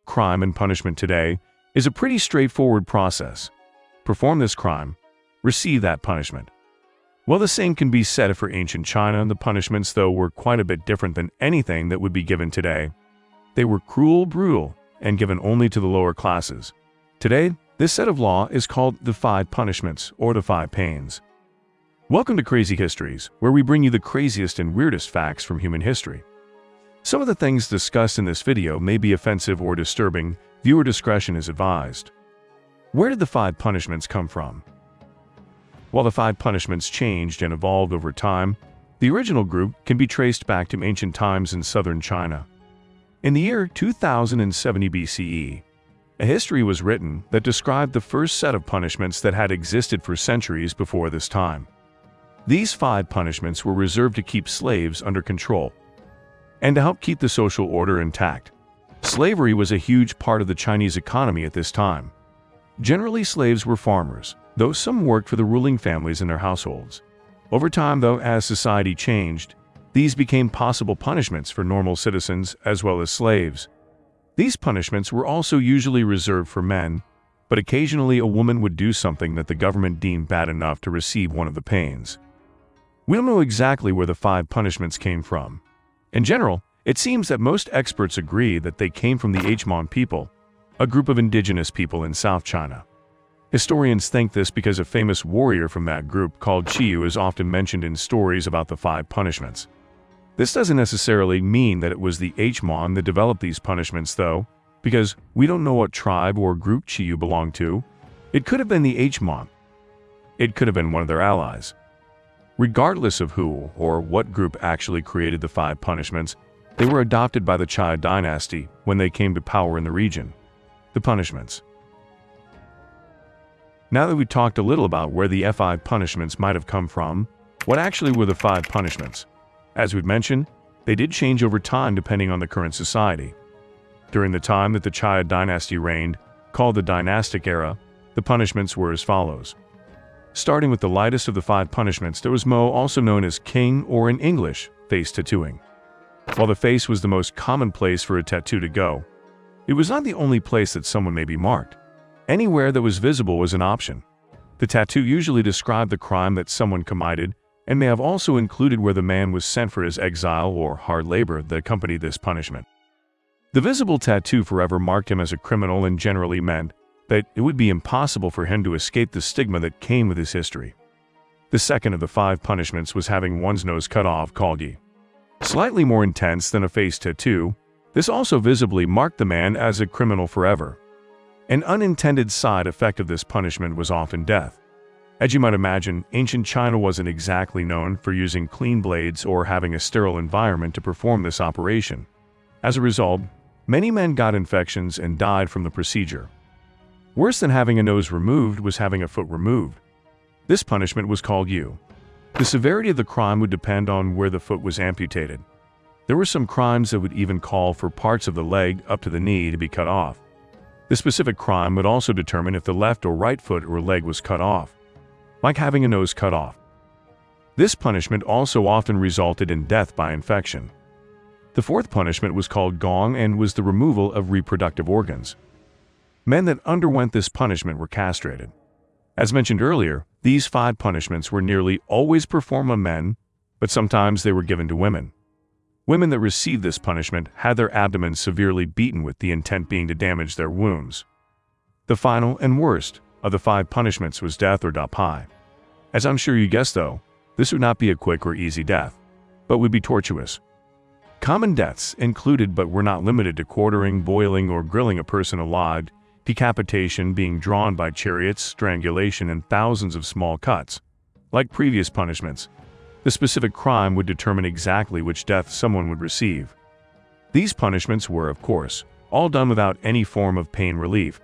crime and punishment today is a pretty straightforward process. Perform this crime, receive that punishment. Well, the same can be said for ancient China. The punishments, though, were quite a bit different than anything that would be given today. They were cruel, brutal, and given only to the lower classes. Today, this set of law is called the 5 punishments or the 5 pains. Welcome to Crazy Histories, where we bring you the craziest and weirdest facts from human history. Some of the things discussed in this video may be offensive or disturbing. Viewer discretion is advised. Where did the 5 punishments come from? While the 5 punishments changed and evolved over time, the original group can be traced back to ancient times in southern China. In the year 2070 BCE, a history was written that described the first set of punishments that had existed for centuries before this time. These 5 punishments were reserved to keep slaves under control and to help keep the social order intact. Slavery was a huge part of the Chinese economy at this time. Generally, slaves were farmers, though some worked for the ruling families in their households. Over time, though, as society changed, these became possible punishments for normal citizens as well as slaves. These punishments were also usually reserved for men, but occasionally a woman would do something that the government deemed bad enough to receive one of the pains. We don't know exactly where the 5 punishments came from. In general, it seems that most experts agree that they came from the Hmong people, a group of indigenous people in South China. Historians think this because a famous warrior from that group called Qiyu is often mentioned in stories about the 5 punishments. This doesn't necessarily mean that it was the Hmong that developed these punishments, though, because we don't know what tribe or group Qiyu belonged to. It could have been the Hmong. It could have been one of their allies. Regardless of who or what group actually created the 5 punishments, they were adopted by the Chai dynasty when they came to power in the region. The punishments. Now that we've talked a little about where the 5 punishments might have come from, what actually were the 5 punishments? As we've mentioned, they did change over time depending on the current society. During the time that the Chai dynasty reigned, called the dynastic era, the punishments were as follows. Starting with the lightest of the 5 punishments, there was Mo, also known as king, or in English, face tattooing. While the face was the most common place for a tattoo to go, it was not the only place that someone may be marked. Anywhere that was visible was an option. The tattoo usually described the crime that someone committed and may have also included where the man was sent for his exile or hard labor that accompanied this punishment. The visible tattoo forever marked him as a criminal and generally meant that it would be impossible for him to escape the stigma that came with his history. The second of the 5 punishments was having one's nose cut off, called yi. Slightly more intense than a face tattoo, this also visibly marked the man as a criminal forever. An unintended side effect of this punishment was often death. As you might imagine, ancient China wasn't exactly known for using clean blades or having a sterile environment to perform this operation. As a result, many men got infections and died from the procedure. Worse than having a nose removed was having a foot removed. This punishment was called yu. The severity of the crime would depend on where the foot was amputated. There were some crimes that would even call for parts of the leg up to the knee to be cut off. The specific crime would also determine if the left or right foot or leg was cut off, like having a nose cut off. This punishment also often resulted in death by infection. The 4th punishment was called gong and was the removal of reproductive organs. Men that underwent this punishment were castrated. As mentioned earlier, these 5 punishments were nearly always performed on men, but sometimes they were given to women. Women that received this punishment had their abdomens severely beaten with the intent being to damage their wombs. The final and worst of the 5 punishments was death or dapai. As I'm sure you guessed though, this would not be a quick or easy death, but would be tortuous. Common deaths included but were not limited to quartering, boiling, or grilling a person alive, decapitation, being drawn by chariots, strangulation, and thousands of small cuts. Like previous punishments, the specific crime would determine exactly which death someone would receive. These punishments were, of course, all done without any form of pain relief.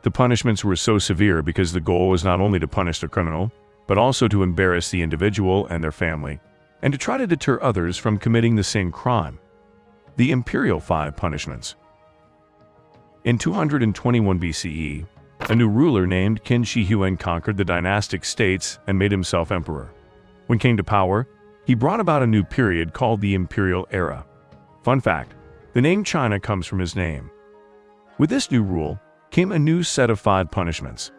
The punishments were so severe because the goal was not only to punish the criminal, but also to embarrass the individual and their family, and to try to deter others from committing the same crime. The imperial 5 punishments. In 221 BCE, a new ruler named Qin Shi Huang conquered the dynastic states and made himself emperor. When he came to power, he brought about a new period called the imperial era. Fun fact, the name China comes from his name. With this new rule came a new set of 5 punishments.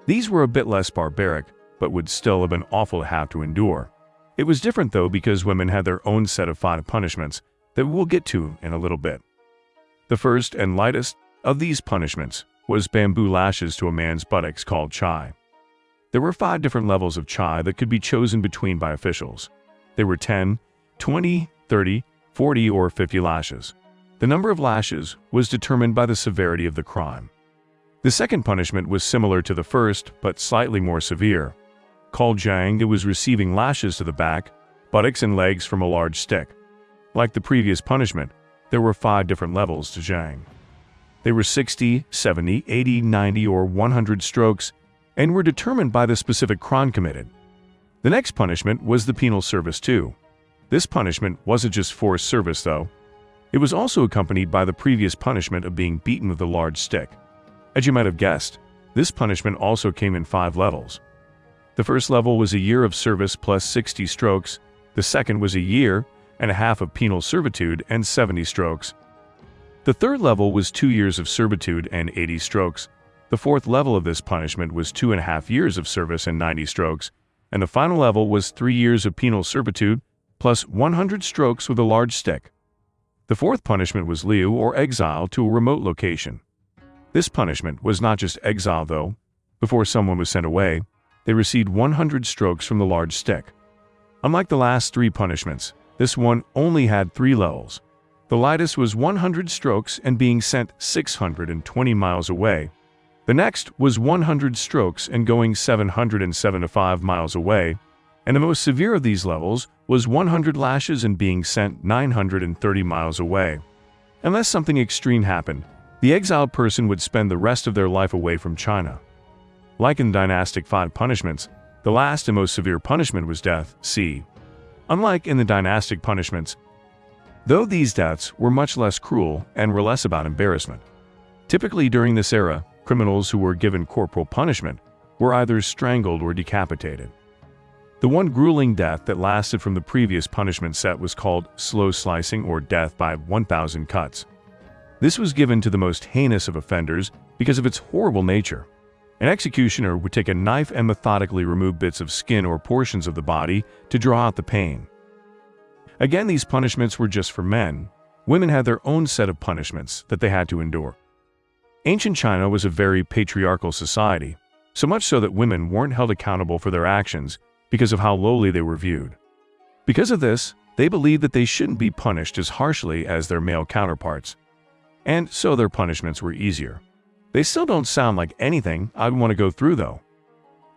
These were a bit less barbaric, but would still have been awful to have to endure. It was different though because women had their own set of 5 punishments that we'll get to in a little bit. The first and lightest of these punishments was bamboo lashes to a man's buttocks called chai. There were 5 different levels of chai that could be chosen between by officials. They were 10, 20, 30, 40, or 50 lashes. The number of lashes was determined by the severity of the crime. The second punishment was similar to the first, but slightly more severe. Called jiang, it was receiving lashes to the back, buttocks, and legs from a large stick. Like the previous punishment, there were 5 different levels to jiang. They were 60, 70, 80, 90, or 100 strokes, and were determined by the specific crime committed. The next punishment was the penal service too. This punishment wasn't just forced service though. It was also accompanied by the previous punishment of being beaten with a large stick. As you might have guessed, this punishment also came in 5 levels. The first level was a year of service plus 60 strokes. The second was a year and a half of penal servitude and 70 strokes. The third level was 2 years of servitude and 80 strokes. The fourth level of this punishment was 2.5 years of service and 90 strokes. And the final level was 3 years of penal servitude plus 100 strokes with a large stick. The fourth punishment was liu, or exile, to a remote location. This punishment was not just exile though. Before someone was sent away, they received 100 strokes from the large stick. Unlike the last 3 punishments, this one only had 3 levels. The lightest was 100 strokes and being sent 620 miles away. The next was 100 strokes and going 775 miles away. And the most severe of these levels was 100 lashes and being sent 930 miles away. Unless something extreme happened, the exiled person would spend the rest of their life away from China. Like in the dynastic 5 punishments, the last and most severe punishment was death. See. Unlike in the dynastic punishments, though these deaths were much less cruel and were less about embarrassment. Typically during this era, criminals who were given corporal punishment were either strangled or decapitated. The one grueling death that lasted from the previous punishment set was called slow slicing, or death by 1,000 cuts. This was given to the most heinous of offenders because of its horrible nature. An executioner would take a knife and methodically remove bits of skin or portions of the body to draw out the pain. Again, these punishments were just for men. Women had their own set of punishments that they had to endure. Ancient China was a very patriarchal society, so much so that women weren't held accountable for their actions because of how lowly they were viewed. Because of this, they believed that they shouldn't be punished as harshly as their male counterparts, and so their punishments were easier. They still don't sound like anything I'd want to go through though.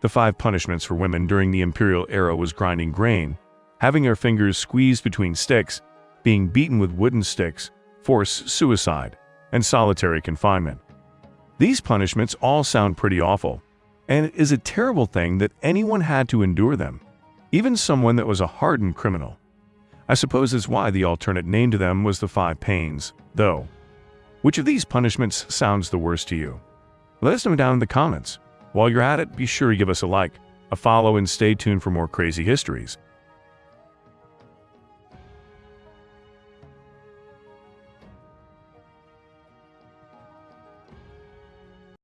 The 5 punishments for women during the imperial era was grinding grain, having their fingers squeezed between sticks, being beaten with wooden sticks, forced suicide, and solitary confinement. These punishments all sound pretty awful, and it is a terrible thing that anyone had to endure them, even someone that was a hardened criminal. I suppose that's why the alternate name to them was the 5 pains, though. Which of these punishments sounds the worst to you? Let us know down in the comments. While you're at it, be sure to give us a like, a follow, and stay tuned for more crazy histories.